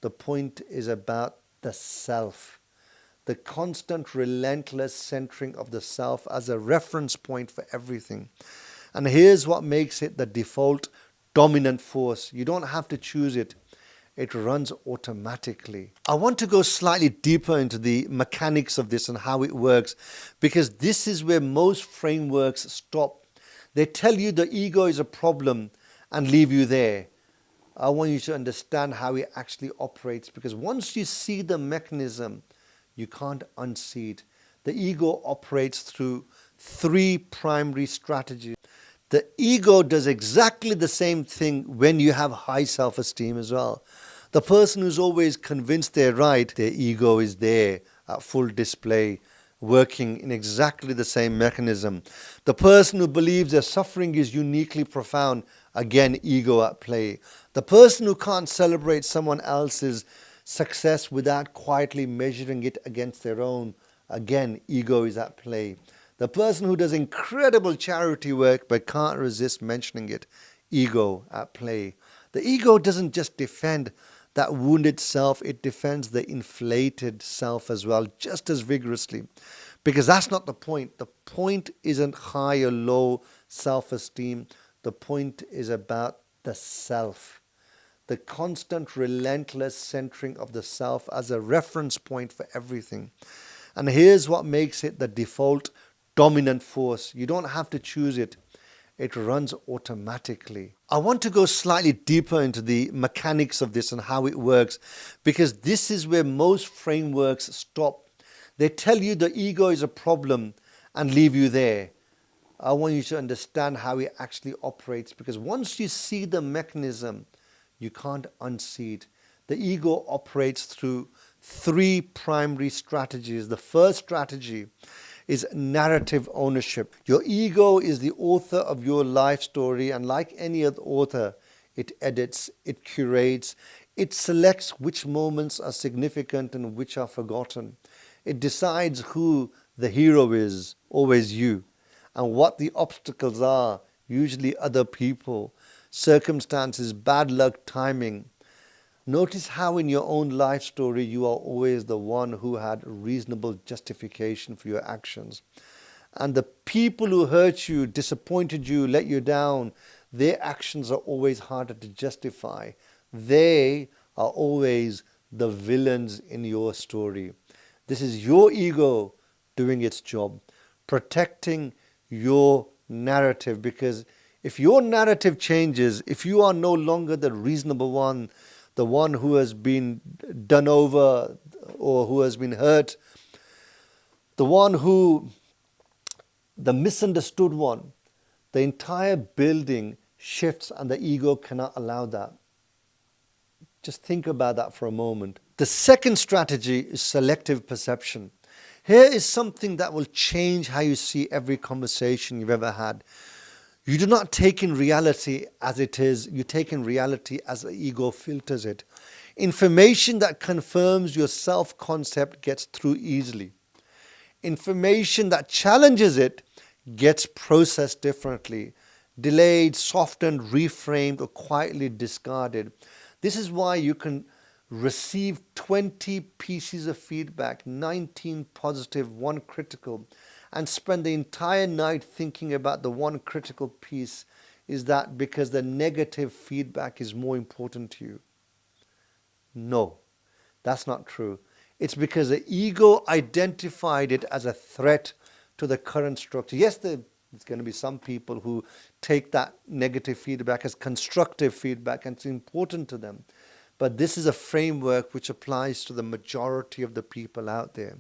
The point is about the self, the constant, relentless centering of the self as a reference point for everything. And here's what makes it the default dominant force. You don't have to choose it. It runs automatically. I want to go slightly deeper into the mechanics of this and how it works, because this is where most frameworks stop. They tell you the ego is a problem and leave you there. I want you to understand how it actually operates, because once you see the mechanism, you can't unsee it. The ego operates through three primary strategies. The ego does exactly the same thing when you have high self-esteem as well. The person who's always convinced they're right, their ego is there at full display, working in exactly the same mechanism. The person who believes their suffering is uniquely profound, again, ego at play. The person who can't celebrate someone else's success without quietly measuring it against their own, again, ego is at play. The person who does incredible charity work but can't resist mentioning it, ego at play. The ego doesn't just defend that wounded self, it defends the inflated self as well, just as vigorously. Because that's not the point. The point isn't high or low self-esteem. The point is about the self, the constant, relentless centering of the self as a reference point for everything. And here's what makes it the default dominant force. You don't have to choose it. It runs automatically. I want to go slightly deeper into the mechanics of this and how it works, because this is where most frameworks stop. They tell you the ego is a problem and leave you there. I want you to understand how it actually operates, because once you see the mechanism, you can't unsee it. The ego operates through three primary strategies. The first strategy is narrative ownership. Your ego is the author of your life story, and like any other author, it edits, it curates, it selects which moments are significant and which are forgotten. It decides who the hero is, always you, and what the obstacles are, usually other people, circumstances, bad luck, timing. Notice how in your own life story you are always the one who had reasonable justification for your actions. And the people who hurt you, disappointed you, let you down, their actions are always harder to justify. They are always the villains in your story. This is your ego doing its job, protecting your narrative, because if your narrative changes, if you are no longer the reasonable one, the one who has been done over or who has been hurt, the misunderstood one, the entire building shifts and the ego cannot allow that. Just think about that for a moment. The second strategy is selective perception. Here is something that will change how you see every conversation you've ever had. You do not take in reality as it is, you take in reality as the ego filters it. Information that confirms your self-concept gets through easily. Information that challenges it gets processed differently, delayed, softened, reframed, or quietly discarded. This is why you can receive 20 pieces of feedback, 19 positive, 1 critical, and spend the entire night thinking about the 1 critical piece. Is that because the negative feedback is more important to you? No, that's not true. It's because the ego identified it as a threat to the current structure. Yes, there's going to be some people who take that negative feedback as constructive feedback and it's important to them. But this is a framework which applies to the majority of the people out there.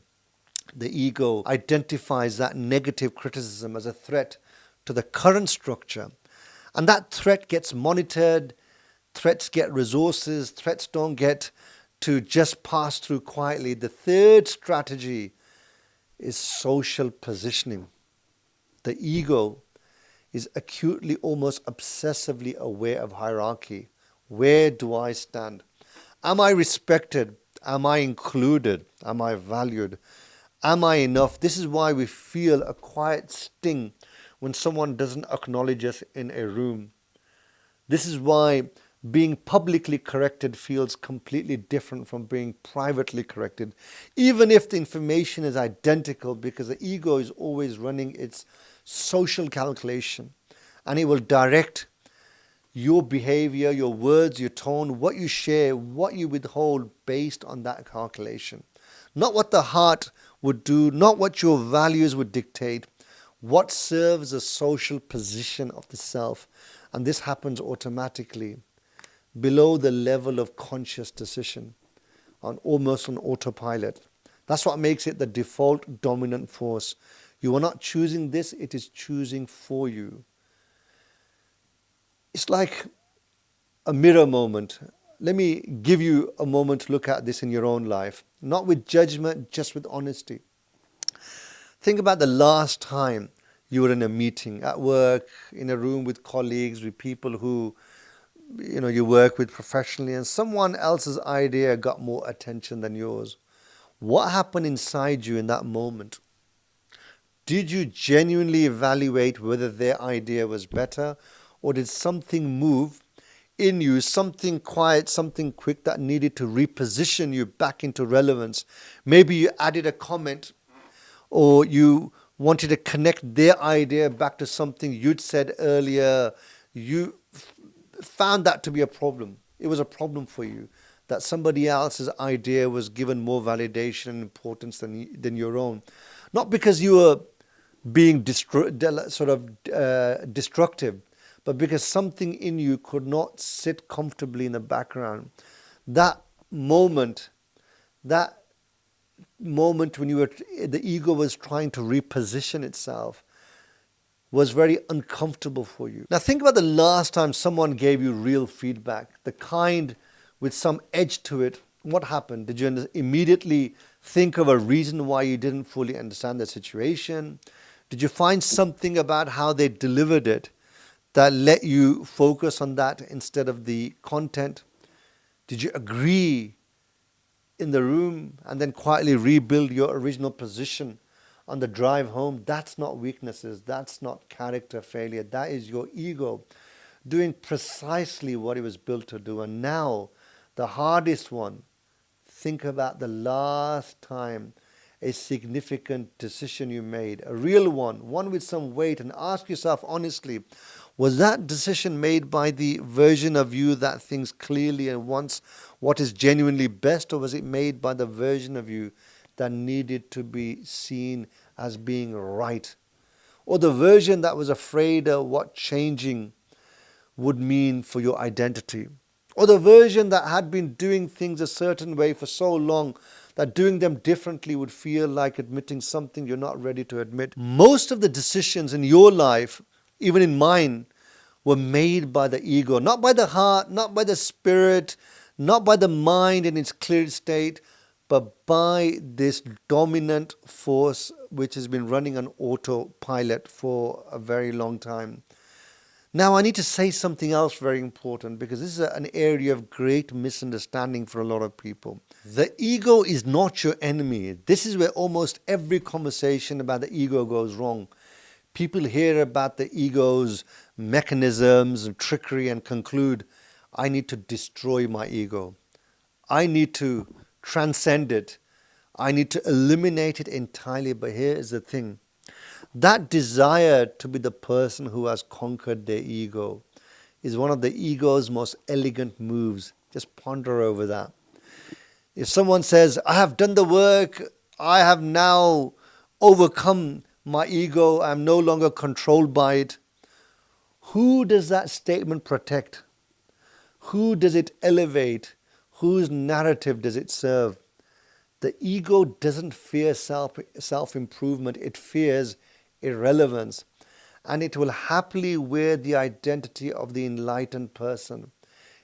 The ego identifies that negative criticism as a threat to the current structure. And that threat gets monitored, threats get resources, threats don't get to just pass through quietly. The third strategy is social positioning. The ego is acutely, almost obsessively aware of hierarchy. Where do I stand? Am I respected? Am I included? Am I valued? Am I enough? This is why we feel a quiet sting when someone doesn't acknowledge us in a room. This is why being publicly corrected feels completely different from being privately corrected, even if the information is identical, because the ego is always running its social calculation, and it will direct your behavior, your words, your tone, what you share, what you withhold based on that calculation. Not what the heart would do, not what your values would dictate, what serves a social position of the self. And this happens automatically below the level of conscious decision, almost on autopilot. That's what makes it the default dominant force. You are not choosing this, it is choosing for you. It's like a mirror moment. Let me give you a moment to look at this in your own life, not with judgment, just with honesty. Think about the last time you were in a meeting, at work, in a room with colleagues, with people who you work with professionally, and someone else's idea got more attention than yours. What happened inside you in that moment? Did you genuinely evaluate whether their idea was better, or did something move in you, something quiet, something quick that needed to reposition you back into relevance? Maybe you added a comment, or you wanted to connect their idea back to something you'd said earlier. You found that to be a problem. It was a problem for you that somebody else's idea was given more validation and importance than your own. Not because you were being destructive, but because something in you could not sit comfortably in the background. That moment when the ego was trying to reposition itself, was very uncomfortable for you. Now think about the last time someone gave you real feedback, the kind with some edge to it. What happened? Did you immediately think of a reason why you didn't fully understand the situation? Did you find something about how they delivered it that let you focus on that instead of the content? Did you agree in the room and then quietly rebuild your original position on the drive home? That's not weaknesses. That's not character failure. That is your ego doing precisely what it was built to do. And now, the hardest one, think about the last time a significant decision you made, a real one with some weight, and ask yourself honestly, was that decision made by the version of you that thinks clearly and wants what is genuinely best, or was it made by the version of you that needed to be seen as being right? Or the version that was afraid of what changing would mean for your identity? Or the version that had been doing things a certain way for so long that doing them differently would feel like admitting something you're not ready to admit? Most of the decisions in your life, even in mine, were made by the ego, not by the heart, not by the spirit, not by the mind in its clear state, but by this dominant force which has been running on autopilot for a very long time. Now, I need to say something else very important, because this is an area of great misunderstanding for a lot of people. The ego is not your enemy. This is where almost every conversation about the ego goes wrong. People hear about the ego's mechanisms and trickery and conclude, I need to destroy my ego. I need to transcend it. I need to eliminate it entirely. But here is the thing. That desire to be the person who has conquered their ego is one of the ego's most elegant moves. Just ponder over that. If someone says, I have done the work, I have now overcome my ego, I'm no longer controlled by it, who does that statement protect? Who does it elevate? Whose narrative does it serve? The ego doesn't fear self-improvement, it fears irrelevance. And it will happily wear the identity of the enlightened person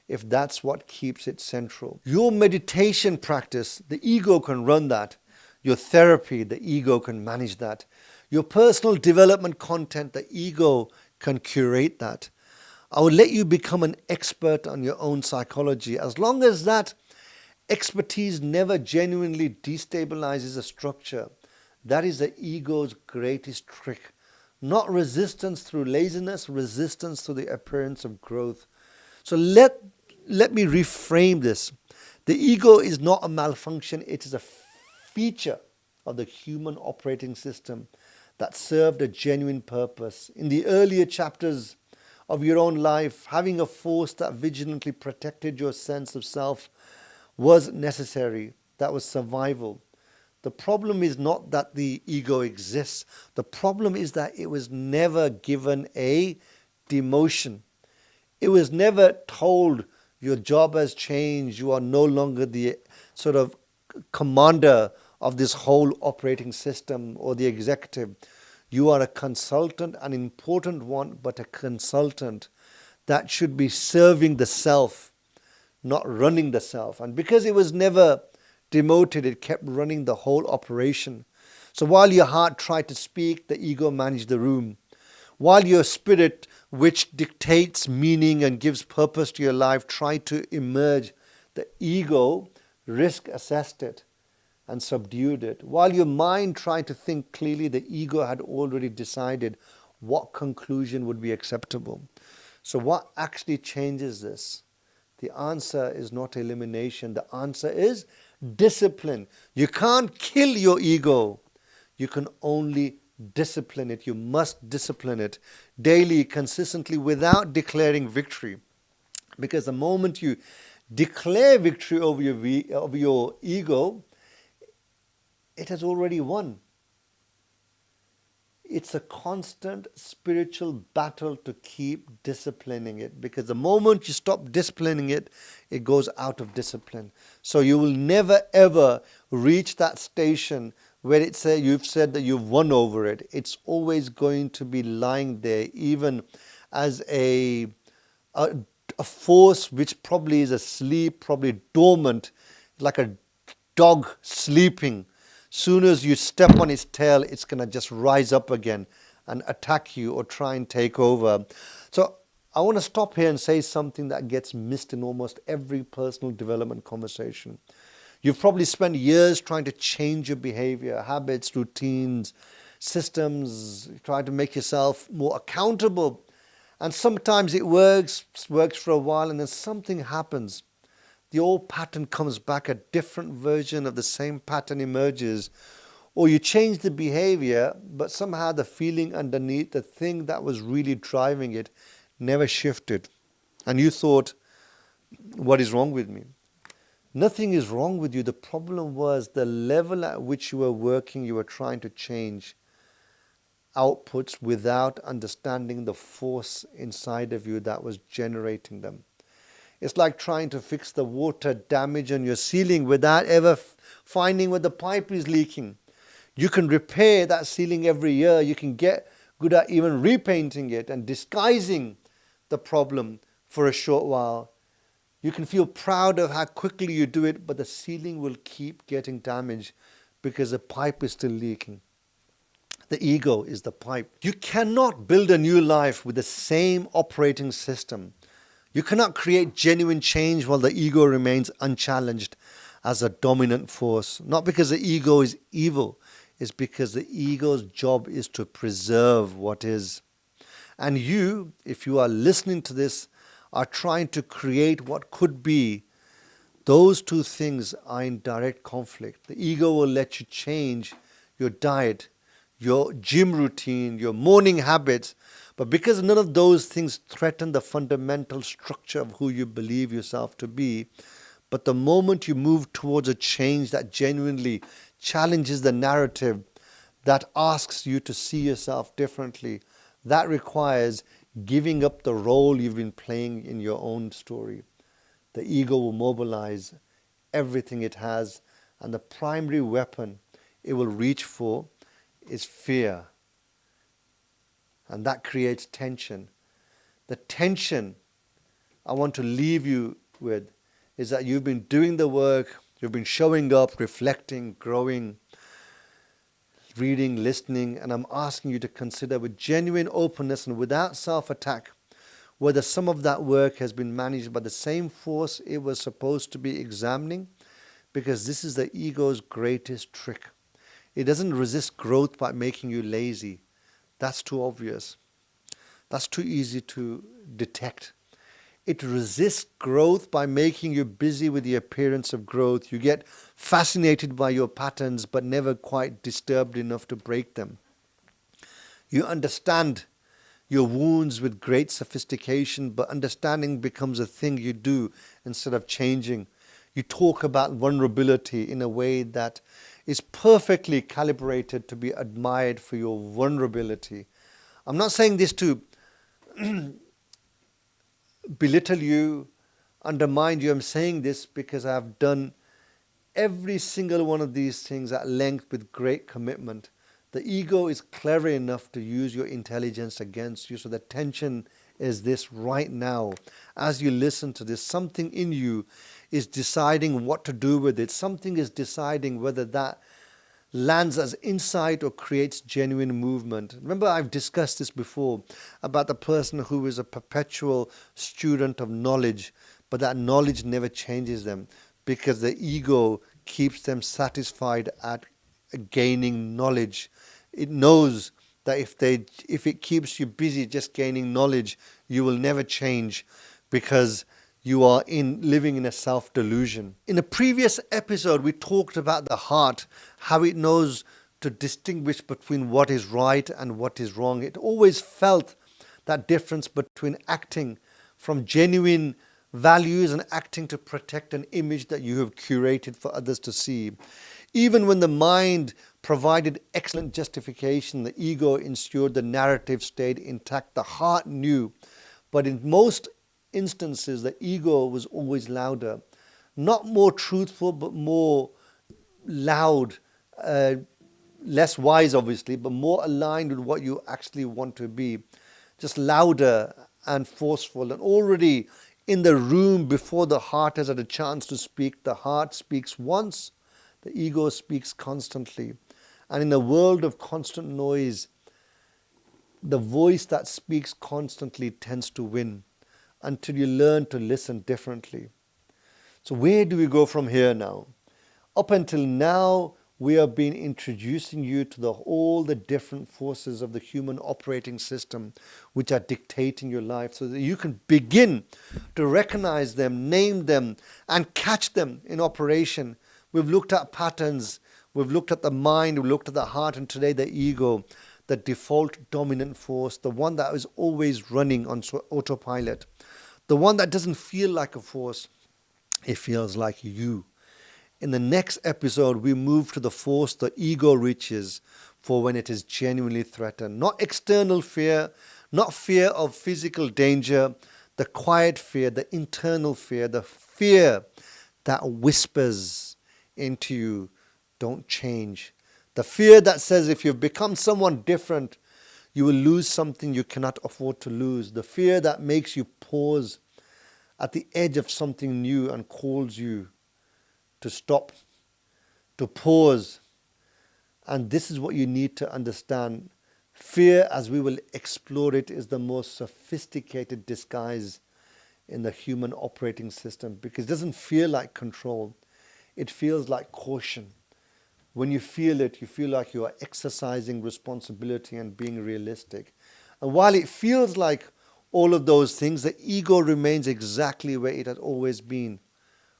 if that's what keeps it central. Your meditation practice, the ego can run that. Your therapy, the ego can manage that. Your personal development content, the ego can curate that. I will let you become an expert on your own psychology, as long as that expertise never genuinely destabilizes a structure. That is the ego's greatest trick. Not resistance through laziness, resistance to the appearance of growth. So let let me reframe this. The ego is not a malfunction, it is a feature of the human operating system that served a genuine purpose. In the earlier chapters of your own life, having a force that vigilantly protected your sense of self was necessary. That was survival. The problem is not that the ego exists. The problem is that it was never given a demotion. It was never told your job has changed. You are no longer the sort of commander of this whole operating system or the executive. You are a consultant, an important one, but a consultant that should be serving the self, not running the self. And because it was never demoted, it kept running the whole operation. So while your heart tried to speak, the ego managed the room. While your spirit, which dictates meaning and gives purpose to your life, tried to emerge, the ego risk assessed it and subdued it. While your mind tried to think clearly, the ego had already decided what conclusion would be acceptable. So what actually changes this? The answer is not elimination. The answer is discipline. You can't kill your ego. You can only discipline it. You must discipline it daily, consistently, without declaring victory. Because the moment you declare victory over your ego, it has already won. It's a constant spiritual battle to keep disciplining it, because the moment you stop disciplining it, it goes out of discipline. So you will never ever reach that station where you've said that you've won over it. It's always going to be lying there, even as a force which probably is asleep, probably dormant, like a dog sleeping. Soon as you step on its tail, it's going to just rise up again and attack you or try and take over. So I want to stop here and say something that gets missed in almost every personal development conversation. You've probably spent years trying to change your behavior, habits, routines, systems, trying to make yourself more accountable. And sometimes it works for a while, and then something happens. The old pattern comes back, a different version of the same pattern emerges. Or you change the behavior, but somehow the feeling underneath, the thing that was really driving it, never shifted. And you thought, what is wrong with me? Nothing is wrong with you. The problem was the level at which you were working, you were trying to change outputs without understanding the force inside of you that was generating them. It's like trying to fix the water damage on your ceiling without ever finding where the pipe is leaking. You can repair that ceiling every year. You can get good at even repainting it and disguising the problem for a short while. You can feel proud of how quickly you do it, but the ceiling will keep getting damaged because the pipe is still leaking. The ego is the pipe. You cannot build a new life with the same operating system. You cannot create genuine change while the ego remains unchallenged as a dominant force. Not because the ego is evil, it's because the ego's job is to preserve what is. And you, if you are listening to this, are trying to create what could be. Those two things are in direct conflict. The ego will let you change your diet, your gym routine, your morning habits, but because none of those things threaten the fundamental structure of who you believe yourself to be, but the moment you move towards a change that genuinely challenges the narrative, that asks you to see yourself differently, that requires giving up the role you've been playing in your own story. The ego will mobilize everything it has, and the primary weapon it will reach for is fear. And that creates tension. The tension I want to leave you with is that you've been doing the work, you've been showing up, reflecting, growing, reading, listening, and I'm asking you to consider with genuine openness and without self-attack whether some of that work has been managed by the same force it was supposed to be examining, because this is the ego's greatest trick. It doesn't resist growth by making you lazy. That's too obvious. That's too easy to detect. It resists growth by making you busy with the appearance of growth. You get fascinated by your patterns but never quite disturbed enough to break them. You understand your wounds with great sophistication, but understanding becomes a thing you do instead of changing. You talk about vulnerability in a way that is perfectly calibrated to be admired for your vulnerability. I'm not saying this to belittle you, undermine you. I'm saying this because I've done every single one of these things at length with great commitment. The ego is clever enough to use your intelligence against you. So the tension is this right now. As you listen to this, something in you is deciding what to do with it. Something is deciding whether that lands as insight or creates genuine movement. Remember, I've discussed this before about the person who is a perpetual student of knowledge, but that knowledge never changes them because the ego keeps them satisfied at gaining knowledge. It knows that if it keeps you busy just gaining knowledge, you will never change because you are living in a self-delusion. In a previous episode, we talked about the heart, how it knows to distinguish between what is right and what is wrong. It always felt that difference between acting from genuine values and acting to protect an image that you have curated for others to see. Even when the mind provided excellent justification, the ego ensured the narrative stayed intact. The heart knew, but in most instances, the ego was always louder. Not more truthful, but more loud, less wise, obviously, but more aligned with what you actually want to be. Just louder and forceful. And already in the room before the heart has had a chance to speak, the heart speaks once, the ego speaks constantly. And in a world of constant noise, the voice that speaks constantly tends to win until you learn to listen differently. So where do we go from here now? Up until now, we have been introducing you to all the different forces of the human operating system which are dictating your life so that you can begin to recognize them, name them, and catch them in operation. We've looked at patterns, we've looked at the mind, we've looked at the heart, and today the ego, the default dominant force, the one that is always running on autopilot, the one that doesn't feel like a force, it feels like you. In the next episode, we move to the force the ego reaches for when it is genuinely threatened. Not external fear, not fear of physical danger, the quiet fear, the internal fear, the fear that whispers into you, don't change. The fear that says if you've become someone different, you will lose something you cannot afford to lose. The fear that makes you pause at the edge of something new and calls you to stop, to pause. And this is what you need to understand. Fear, as we will explore it, is the most sophisticated disguise in the human operating system because it doesn't feel like control. It feels like caution. When you feel it, you feel like you are exercising responsibility and being realistic. And while it feels like all of those things, the ego remains exactly where it has always been,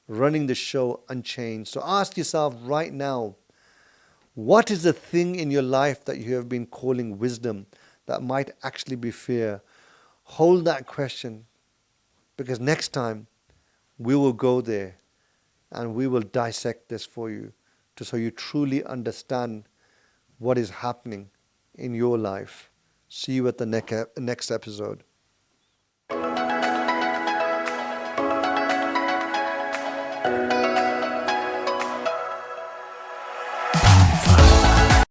running the show unchanged. So ask yourself right now, what is the thing in your life that you have been calling wisdom that might actually be fear? Hold that question, because next time we will go there and we will dissect this for you so you truly understand what is happening in your life. See you at the next episode.